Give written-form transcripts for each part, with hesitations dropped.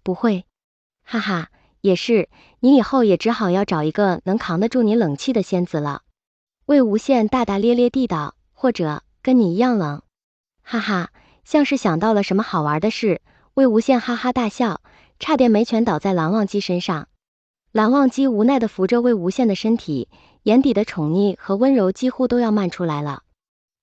不会。哈哈，也是，你以后也只好要找一个能扛得住你冷气的仙子了。魏无羡大大咧咧地道，或者跟你一样冷。哈哈，像是想到了什么好玩的事，魏无羡哈哈大笑，差点没拳倒在蓝忘机身上。蓝忘机无奈地扶着魏无羡的身体，眼底的宠溺和温柔几乎都要漫出来了。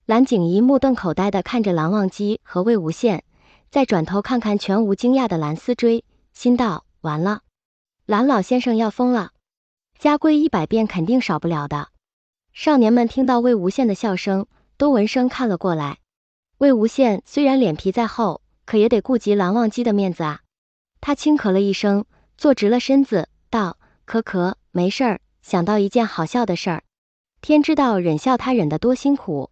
蓝景怡目瞪口呆地看着蓝忘机和魏无羡，再转头看看全无惊讶的蓝思追，心道完了，蓝老先生要疯了，家规100遍肯定少不了的。少年们听到魏无羡的笑声，都闻声看了过来。魏无羡虽然脸皮再厚，可也得顾及蓝忘机的面子啊。他轻咳了一声，坐直了身子，道：咳，没事儿，想到一件好笑的事儿。天知道忍笑他忍得多辛苦，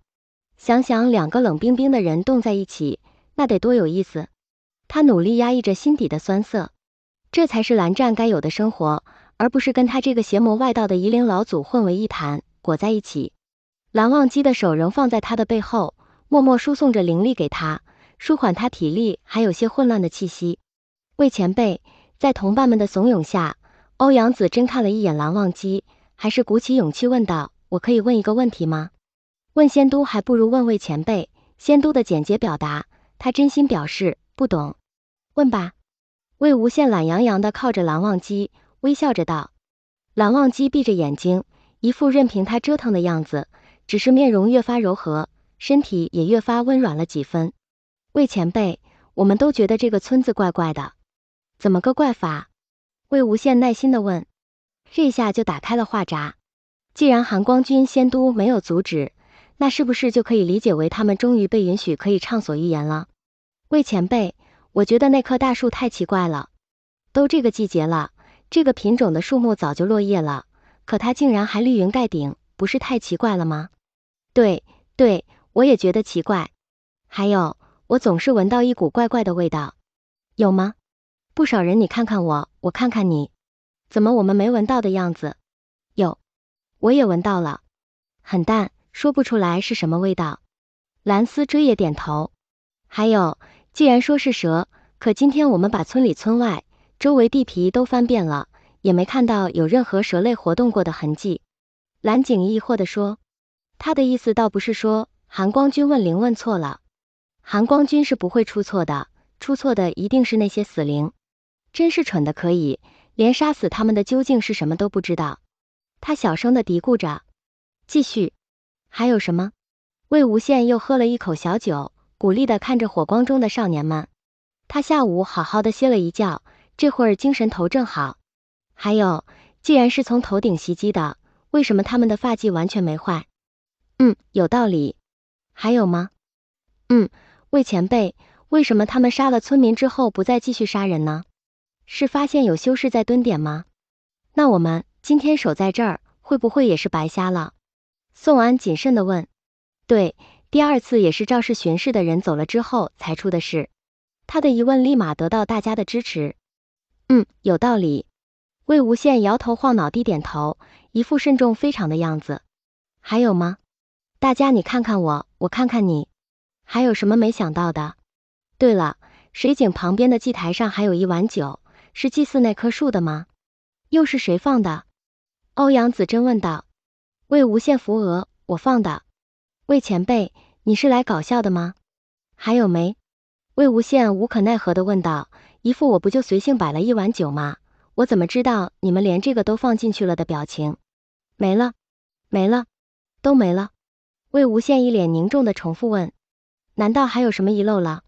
想想2个冷冰冰的人冻在一起，那得多有意思。他努力压抑着心底的酸涩，这才是蓝湛该有的生活，而不是跟他这个邪魔外道的夷陵老祖混为一谈，裹在一起。蓝忘机的手仍放在他的背后，默默输送着灵力给他，舒缓他体力还有些混乱的气息。魏前辈，在同伴们的怂恿下，欧阳子真看了一眼蓝忘机，还是鼓起勇气问道：我可以问一个问题吗？问仙都还不如问魏前辈，仙都的简洁表达，他真心表示不懂。问吧。魏无羡懒洋洋地靠着蓝忘机，微笑着道。蓝忘机闭着眼睛，一副任凭他折腾的样子，只是面容越发柔和，身体也越发温软了几分。魏前辈，我们都觉得这个村子怪怪的。怎么个怪法？魏无羡耐心地问。这下就打开了话闸。既然韩光君仙都没有阻止，那是不是就可以理解为他们终于被允许可以畅所欲言了？魏前辈，我觉得那棵大树太奇怪了。都这个季节了，这个品种的树木早就落叶了，可它竟然还绿云盖顶，不是太奇怪了吗？对，我也觉得奇怪。还有，我总是闻到一股怪怪的味道。有吗？不少人你看看我，我看看你，怎么我们没闻到的样子？有，我也闻到了，很淡，说不出来是什么味道。蓝思追也点头。还有，既然说是蛇，可今天我们把村里村外周围地皮都翻遍了，也没看到有任何蛇类活动过的痕迹。蓝景疑惑地说。他的意思倒不是说韩光君问灵问错了，韩光君是不会出错的，出错的一定是那些死灵。真是蠢的可以，连杀死他们的究竟是什么都不知道。他小声地嘀咕着。继续。还有什么？魏无羡又喝了一口小酒，鼓励地看着火光中的少年们。他下午好好的歇了一觉，这会儿精神头正好。还有，既然是从头顶袭击的，为什么他们的发髻完全没坏？有道理。还有吗？魏前辈，为什么他们杀了村民之后不再继续杀人呢？是发现有修士在蹲点吗？那我们今天守在这儿，会不会也是白瞎了？宋安谨慎地问。对，第2次也是肇事巡视的人走了之后才出的事。他的疑问立马得到大家的支持。有道理。魏无羡摇头晃脑地点头，一副慎重非常的样子。还有吗？大家你看看我，我看看你，还有什么没想到的？对了，水井旁边的祭台上还有一碗酒，是祭祀那棵树的吗？又是谁放的？欧阳子珍问道。魏无羡扶额，我放的。魏前辈，你是来搞笑的吗？还有没？魏无羡无可奈何地问道，一副我不就随性摆了一碗酒吗？我怎么知道你们连这个都放进去了的表情。没了，都没了。魏无羡一脸凝重地重复问。难道还有什么遗漏了？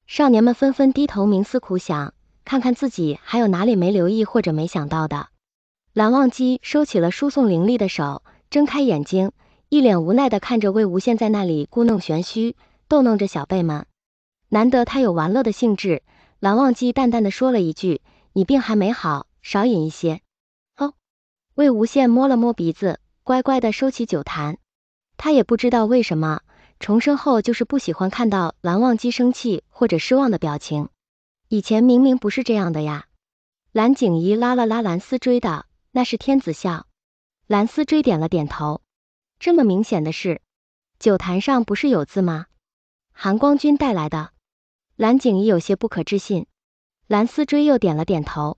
少年们纷纷低头冥思苦想，看看自己还有哪里没留意或者没想到的。蓝忘机收起了输送灵力的手，睁开眼睛，一脸无奈地看着魏无羡在那里故弄玄虚，逗弄着小辈们。难得他有玩乐的兴致，蓝忘机淡淡地说了一句：你病还没好，少饮一些。魏无羡摸了摸鼻子，乖乖地收起酒坛。他也不知道为什么，重生后就是不喜欢看到蓝忘机生气或者失望的表情。以前明明不是这样的呀。蓝景怡拉了拉蓝思追的，那是天子笑。蓝思追点了点头。这么明显的事，酒坛上不是有字吗？韩光君带来的。蓝景怡有些不可置信。蓝思追又点了点头。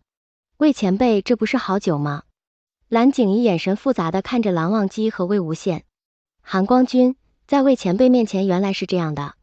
魏前辈，这不是好酒吗？蓝景怡眼神复杂的看着蓝忘机和魏无羡。韩光君，在魏前辈面前原来是这样的。